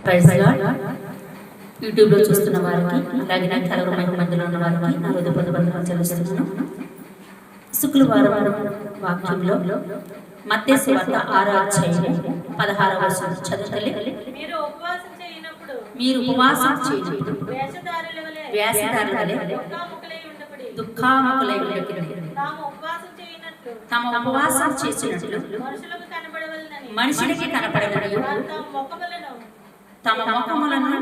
Praise lord. యూట్యూబ్లో చూస్తున్న వారికి అలాగే నా కలవర మందిలో ఉన్న వారికి నా హృదయపూర్వక వందనాలు చెల్లిస్తున్నాను. శుక్రవారం వాక్యంలో మత్తయి సువార్త 6వ అధ్యాయం 16వ వచనం చదువుతలే. మీరు ఉపవాసం చేయనప్పుడు వేషధారుల వలె దుఃఖాముఖులై ఉండకుడి. తమ ఉపవాసం చేసినట్లు మనుషులకి కనపడవలెను. తమ ముఖములను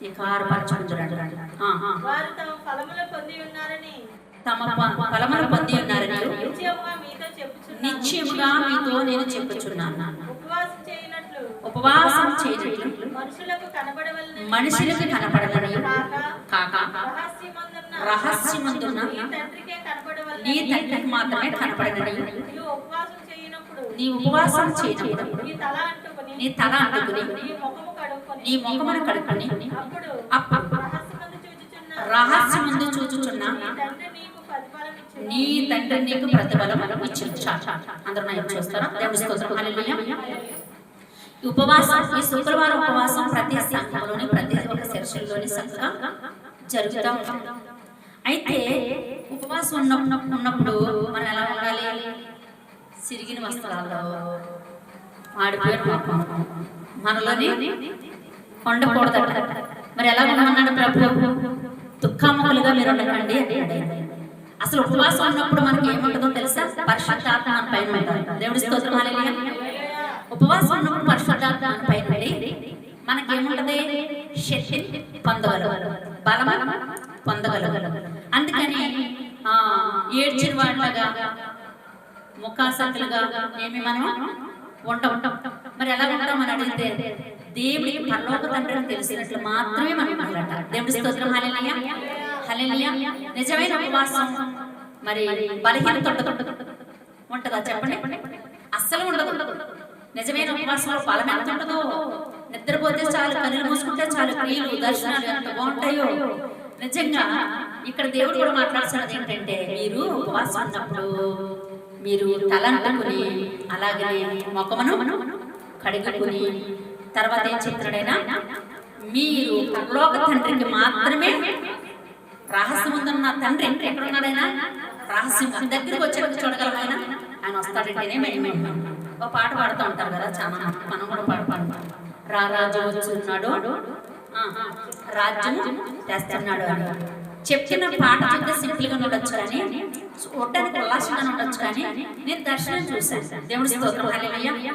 వికారపరచుకుంటున్నారు. తమ ఫలములు పొంది ఉన్నారని నిశ్చయముగా మీతో నేను చెప్పుచున్నాను. ఉపవాసం చేయనట్లు మనుషులకు కనపడవలెను కాక రహస్యమందున్న నీ తండ్రికి మాత్రమే కనపడవలెను. నీ ఉపవాసం చేయనప్పుడు నీ తల అంటుకుని నీ ముఖమును కడుక్కుని అప్పుడు రహస్యమందు చూచుచున్న నీ తండ్రి నీకు ప్రతిఫలం ఇచ్చును. అందరూ నా చూస్తారా? దేవుని స్తోత్రం. హల్లెలూయా. ఉపవాసం, ఈ శుక్రవారం ఉపవాసం ప్రతి సంఘంలోని ప్రతి ఒక్క సెక్షన్లోని చక్కగా జరుగుతూ ఉంటుంది. అయితే ఉపవాసం ఉన్నప్పుడు మనం ఎలా ఉండాలి? సిరిగిన వస్త్రాల్లో ఆడిపోయిన మనలోని ఉండకూడదు. మరి ఎలా ఉండమన్నాడు ప్రభు? దుఃఖాముఖులుగా మీరు ఉండకండి అని. అసలు ఉపవాసం ఉన్నప్పుడు మనకి ఏముంటుందో తెలుసా? పరిశుద్ధాత్మ మన పైన ఉంటుంది. దేవుడి స్తోత్రం. హల్లెలూయా. ఉపవాసం ఉన్నప్పుడు పరిశుద్ధాత్మ మన పైన ఉండి మనకేముంటది? శక్తి పొందగలరు, బలం పొందగలరు. అందుకని ఏడ్చిన వాళ్ళగా ముఖాసక్తులుగా ఏమి మనం ఉంటాం. మరి ఎలా ఉంటాం అని అడిగితే దేవుడికి పరలోక తండ్రిని తెలిసినట్లు మాత్రమే మనం మాట్లాడతాం. దేవుడి స్తోత్రం. హల్లెలూయా. హల్లెలూయా. నిజమైన ఉపవాసం మరి బలహీనత ఉంటుందా చెప్పండి? అస్సలు ఉండదు. నిజమైన ఉపవాసంలో బలం ఎంత ఉంటుందో, నిద్రపోతే చాలు, కన్నులు మూసుకుంటే చాలు, క్రియలు దర్శనాలు ఎంత బాగుంటాయో. నిజంగా ఇక్కడ దేవుడు కూడా మాట్లాడుతున్నది ఏంటంటే, మీరు ఉపవాసం ఉన్నప్పుడు మీరు తలంటుకుని అలాగే ముఖమును కడుగుకుని తర్వాత ఏం చెప్తున్నాడైనా, మీరు పరలోక తండ్రికి మాత్రమే రహస్యముందున్న తండ్రి ఎక్కడున్నాడైనా రహస్యం దగ్గరికి వచ్చేటప్పుడు చూడగలము. ఆయన వస్తాడంటేనే మేము ఒక పాట పాడుతూ ఉంటాం కదా, చాలా మనం కూడా పాడుతాం. రారాజు వచ్చున్నాడు, రాజ్యం తెస్తున్నాడు అని చెప్పిన పాట చూస్తే సింపుల్ గా ఉండొచ్చు కానీ చూడటానికి ఉల్లాసంగా ఉండొచ్చు. కానీ నేను దర్శనం చూశాను. దేవుడి స్తోత్రం. హల్లెలూయా.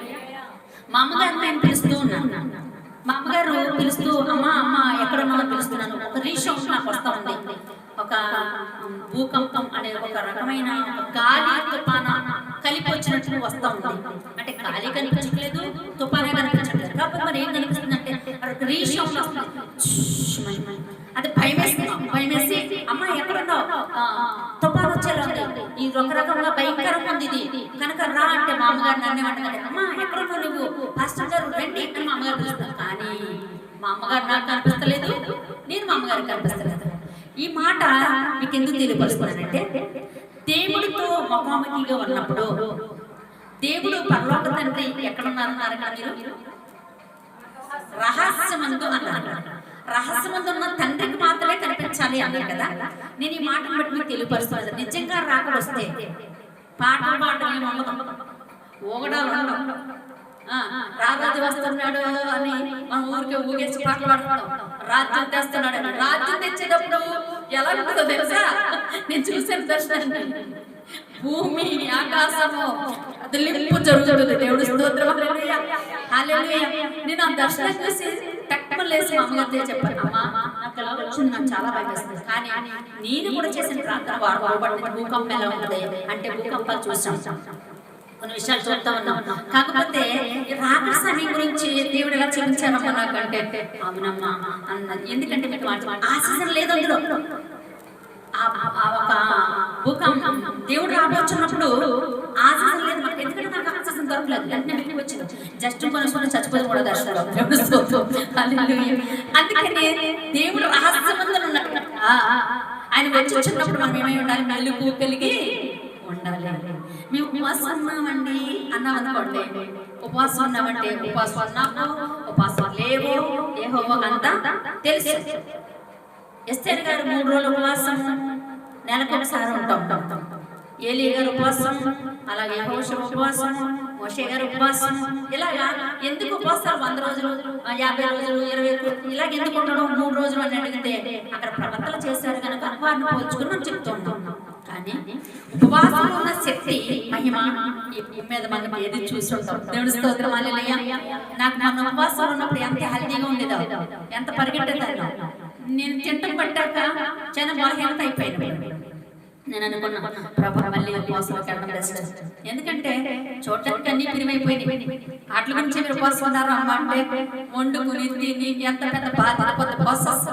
మా అమ్మగారు నేను పిలుస్తూ ఉన్నాను. మా అమ్మగారు పిలుస్తూ అమ్మ అమ్మ ఎక్కడున్నామని పిలుస్తున్నాను. ఒక రీషౌట్ నాకు వస్తా ఉంది. ఒక భూకంపం అనే ఒక రకమైన గాలి తుఫాన కలిపి వచ్చినట్లు వస్తా ఉంది. అంటే గాలి కనిపించట్లేదు, తుఫానే కనిపించట్లేదు. కాకపోతే మరి ఏం కనిపిస్తుంది అంటే రీషౌట్ వస్తుంది. అది భయమేసి అమ్మ ఎక్కడున్నావు, తుఫాను వచ్చేలా ఉంది, ఇది ఒక రకంగా భయంకరంగా ఉంది, ఇది కనుక రా అంటే మా అమ్మగారు నన్ను అంటారు, అమ్మ ఎక్కడున్నావు నువ్వు, పాస్టర్ గారు రండి అని మా అమ్మగారు పిలుస్తారు. కానీ మా అమ్మగారు నాకు కనిపిస్తలేదు, నేను మా అమ్మగారికి కనిపిస్తలేదు. ఈ మాట మీకు ఎందుకు తెలియపరుస్తున్నానంటే, దేవుడితో ముఖాముఖిగా ఉన్నప్పుడు దేవుడు పరలోక తండ్రి ఎక్కడున్నారన్నారు కదా మీరు? రహస్యమందు అన్నారు. రహస్యమందు ఉన్న తండ్రికి మాత్రమే కనిపించాలి అన్నారు కదా. నేను ఈ మాటను బట్టి మీకు తెలియపరుస్తున్నాను. నిజంగా రాకడ వస్తే పాటలు పాడడం ఉండదు, ఊగడాలు ఉండవు. రారాజు వస్తున్నాడు అని మన ఊరికే ఊగేసి పాటలు పాడుతున్నాం. రాజ్యం తెస్తున్నాడు అని. రాజ్యం తెచ్చేటప్పుడు ఎలా ఉంటుందో తెలుసా? నేను చూసాను దర్శనాన్ని. భూమి ఆకాశము అది లింపు జరుగుతుంది. దేవుడి స్తోత్రం. హల్లెలూయా. హల్లెలూయా. నేను ఆ దర్శనం చూసి టక్కులేసి మా అమ్మగారితో చెప్పాను, అమ్మా నాకు ఎలా వచ్చింది, నాకు చాలా భయమేస్తుంది. కానీ నేను కూడా చేసిన ప్రార్థన వాడబడి భూకంపం ఎలా ఉంటుంది అంటే భూకంపాలు చూసాం, కొన్ని విషయాలు చూస్తా ఉన్నాం. కాకపోతే రాకడ సమయం గురించి దేవుడు ఎలా చూపించారమ్మా నాకంటే అవునమ్మా అన్నది. ఎందుకంటే మీకు ఆశీస్సు లేదు అందులో. ఒక భూకంపం దేవుడు రాబోచున్నప్పుడు ఆశీస్సు లేదు మనకు. ఎందుకంటే నాకు ఆశీస్సు దొరకలేదు, వెంటనే మీకు వచ్చింది. జస్ట్ కొనుక్కొని చచ్చిపోతే కూడా దర్శనం. అందుకని దేవుడు రహస్యమందున ఉన్నట్టు ఆయన వచ్చి వచ్చినప్పుడు మనం ఏమై ఉండాలి? మెలుగు కలిగి ఉండాలి. మేము ఉపవాసం ఉన్నామండి అన్నాం అనుకోండి, ఉపవాసం ఉన్నామంటే ఉపవాసం ఉన్నాము, ఉపవాసం లేవో యెహోవాకంతా తెలుసు. ఎస్తేరు గారు 3 రోజులు ఉపవాసం, నెలకు ఒకసారి ఉంటాం. ఏలీ గారు ఉపవాసం, అలాగే యెహోషువ ఉపవాసం, మోషే గారు ఉపవాసం. ఇలాగా ఎందుకు ఉపవాసాలు 100 రోజులు, 50 రోజులు, 20 రోజులు ఇలాగ ఎందుకు ఉండడం 3 రోజులు అని అడిగితే అక్కడ ప్రవర్తనలు చేశారు కనుక వారిని పోల్చుకుని మనం చెప్తున్నాం. కానీ ఉపవాసం ఉన్న శక్తి మహిమ ఈ భూమి మీద మనం ఏది చూసి ఉంటాం. దేవుని స్తోత్రం హల్లెలూయా. నాకు మన ఉపవాసం ఉన్నప్పుడు ఎంత హెల్తీగా ఉండేదో, ఎంత పరిగెట్టేదాన్ని. నేను తింటం పట్టాక చాలా బలహీనత అయిపోయింది. నేను అనుకున్నా ప్రభా మళ్ళీ ఉపవాసంలోకి వెళ్ళడం బెస్ట్. ఎందుకంటే చూడటానికి అన్ని పిరిమైపోయింది. వాటి గురించి మీరు ఉపవాసం ఉన్నారు అమ్మ అంటే వండుకుని తిని ఎంత పెద్ద బాధ కొత్త ప్రాసెస్.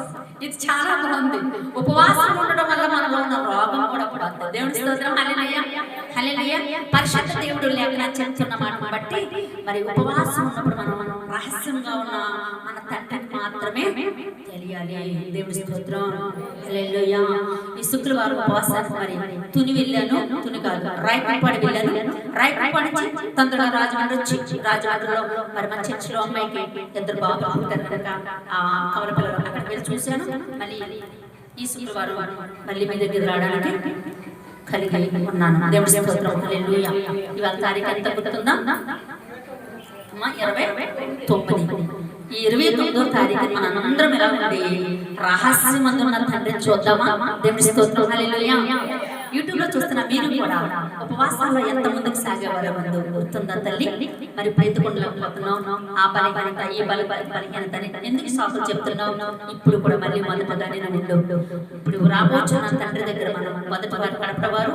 ఇది చాలా బాగుంది. ఉపవాసం ఉండడం వల్ల మనలో ఉన్న రోగం కూడా పోతుంది. దేవుని స్తోత్రం హల్లెలూయా హల్లెలూయా. పరిశుద్ధ దేవుడు లేఖనాలు చెప్తున్న మాటను బట్టి మరి ఉపవాసం ఉన్నప్పుడు మనం రహస్యంగా ఉన్న మన తండ్రికి మాత్రమే తెలియాలి. దేవుని స్తోత్రం హల్లెలూయా. ఈ శుక్రవారం ఉపవాసానికి మరి తుని వెళ్ళాను, తుని కాదు రాయపాడి వెళ్ళాను. రాయపాడి నుంచి తొందరగా రాజమండ్రి వచ్చి రాజమండ్రిలో మరి మన చర్చిలో అమ్మాయికి 2 బాబులు పుట్టారు కనుక ఆ కవల పిల్లలు అక్కడికి వెళ్ళి చూశాను. మళ్ళీ ఈ శుక్రవారం మళ్ళీ మీ దగ్గర రావడానికి కలిగి ఉన్నాను. దేవుడి స్తోత్రం హల్లెలూయా. ఇవాళ తారీఖు ఎంత గుర్తుందా? 29. ఈ 29వ తారీఖు మనందరం ఎలా ఉండి రహస్యమందున్న తండ్రిని చూద్దామా? దేవుడి స్తోత్రం హల్లెలూయా. యూట్యూబ్ లో చూస్తున్న మీరు కూడా ఉపవాసాల్లో ఎంత ముందుకు సాగేవారో ముందు గుర్తుందా తల్లి? మరి ఇప్పుడు ఎందుకు ఉండలేకపోతున్నావు? ఆ బలహీనత, ఈ బలహీనత ఎందుకు సాకులు చెప్తున్నావు? ఇప్పుడు కూడా మళ్ళీ మొదటగానే ఉండు. ఇప్పుడు రాబోచున్న తండ్రి దగ్గర మనం మొదటివారు కడపవారు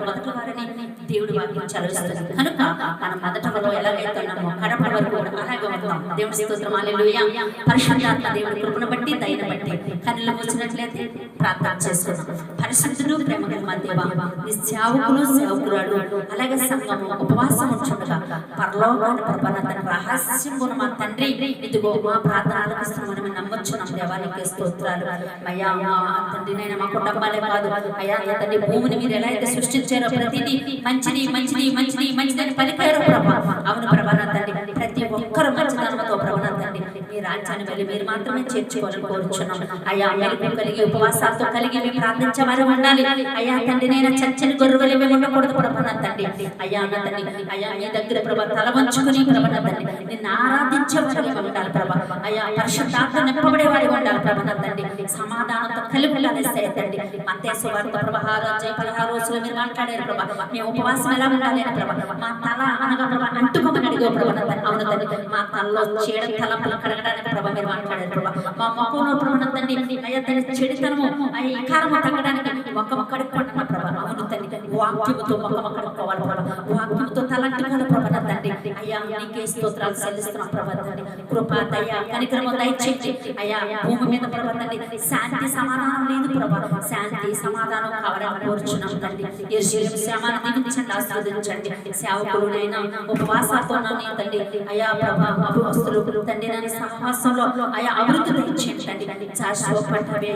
మొదటివారిని దేవుడి వాక్యం చదివిస్తుంది కనుక మనం మొదటివారు ఎలాగైతే ఉన్నామో కడపవారు కూడా అలాగే ఉంటాం. దేవుడి స్తోత్రం హల్లెలూయా. పరిశుద్ధాత్మ దేవుడి కృపను బట్టి దయను బట్టి కన్నులు మూసినట్లయితే ప్రార్థన చేసుకున్నాం. పరిశుద్ధుడు ప్రేమ గల మా దేవా, నీ సేవకులు సేవకురాలు అలాగే సంఘము ఉపవాసం ఉంచుండగా పరలోకాన్ని ప్రభాన రహస్యమున మా తండ్రి ఇదిగో మా ప్రార్థన ఆలకిస్తామని నమ్మొచ్చున్నాం. దేవానికి స్తోత్రాలు అయ్యా. మా తండ్రి నేను మా కుటుంబాలే కాదు అయ్యా తండ్రి, భూమిని మీరు ఎలా అయితే సృష్టించారో ప్రతిదీ మంచిది మంచిది మంచిది మంచిదని పలికారు ప్రభా. అవును ప్రభా నా తండ్రి, ప్రతి ఒక్కరు మంచిదనంతో ప్రభా నా తండ్రి మీ రాజ్యాన్ని వెళ్ళి మీరు మాత్రమే చేర్చుకోవాలని కోరుచున్నాం అయ్యా. మెలకు కలిగి ఉపవాసాలతో కలిగి మేము ప్రార్థించమని ఉండాలి అయ్యా తండ్రి. నేను చచ్చని గొర్రెలు మేము ఉండకూడదు ప్రభా నా తండ్రి. అయ్యా నా తండ్రి అయ్యా మీ దగ్గర ప్రభా తల వంచుకుని ప్రభా నా తండ్రి నిన్ను ఆరాధించేవాడిగా ఉండాలి ప్రభా అయ్యా. పరిశుద్ధాత్మ నింపబడేవాడిగా ఉండాలి ప్రభా నా తండ్రి. సమాధానంతో కలిగి ఉండాలి తండ్రి. మత్తయి సువార్త 16 రోజులు మీరు మాట్లాడారు ప్రభా. మేము ఉపవాసం ఎలా ఉండాలి అని ప్రభా. మా తల అనగా ప్రభా అంటుకోమని అడిగా ప్రభా నా తండ్రి. అవును తండ్రి, మా తలలో చెడు తలంపులు కడగడానికి ప్రభా మీరు మాట్లాడారు ప్రభా. మా ముఖంలో ప్రభా నా తండ్రి అయ్యా తండ్రి చెడుతనము అయ్యా వికారము తగ్గడానికి ఒక్కడి కొట్టిన ప్రభా. అవును తండ్రి, వాక్యముతో ఒక్కడుకోవాలి ప్రభా. వాక్యముతో తలంటుకోవాలి ప్రభా నా తండ్రి అయ్యా. నీకే స్తోత్రాలు చెల్లిస్తున్నాం ప్రభా తండ్రి. కృప దయ కనికరము దయచేయండి అయ్యా. భూమి మీద ప్రభా తండ్రి శాంతి సమాధానం లేదు ప్రభా. శాంతి సమాధానం కావాలని కోరుచున్నాం తండ్రి. యెరూషలేము శ్రమను దీవించండి, ఆశీర్వదించండి. సేవకులైనా ఉపవాసాలతో తండ్రి అయ్యా ప్రభా అపోస్తులు తండ్రి నన్ను సహవాసంలో అయ్యా అభివృద్ధి దయచేయండి తండ్రి. శాశ్వత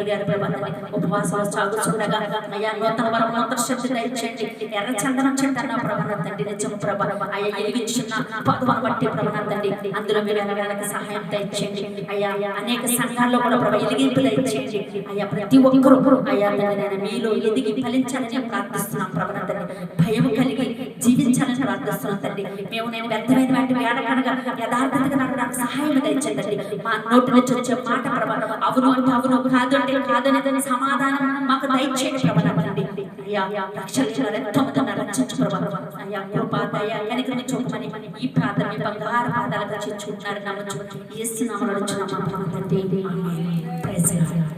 గారు ప్రభా తండ్రి ఉపవాసాలు సాగుతుండగా అయ్యా నూతన వరం నూతన శక్తి దయచేయండి. ఎర్ర చందనం చెట్టన్న ప్రభా తండ్రి నిజం ప్రభా అయ్యా ఎలిగించిన పదవును బట్టి ప్రభా తండ్రి అందులో మీరు వెళ్ళడానికి సహాయం దయచేయండి అయ్యా. అనేక సంఘాల్లో కూడా ప్రభా ఎలిగింపు దయచేయండి అయ్యా. ప్రతి ఒక్కరూ అయ్యా తండ్రి నేను మీలో ఎదిగి ఫలించాలని ప్రార్థిస్తున్నాం ప్రభా తండ్రి. భయం కలిగి జీవించాలని ప్రార్థిస్తున్నాం తండ్రి. మేము నేను వ్యర్థమైన వాటి వేడకనగా యథార్థతగా నడవడానికి సహాయం దయచేయండి. మా నోటి నుంచి వచ్చే మాట ప్రభా అవును అంటే అవును, కాదు అంటే కాదని సమాధానం మాకు దయచేయండి ప్రభా తండ్రి అయ్యా. రక్షణ రక్షించు ప్రభా అయ్యా. కృప దయ కనికరము చూపమని ఈ ప్రార్థన మీ బంగారు పాదాలకు చేర్చుకుంటున్నారు నమ్మచ్చు. యేసు నామములో అడుగుచున్నాము ప్రభా తండ్రి. ఆమేన్. Praise the lord.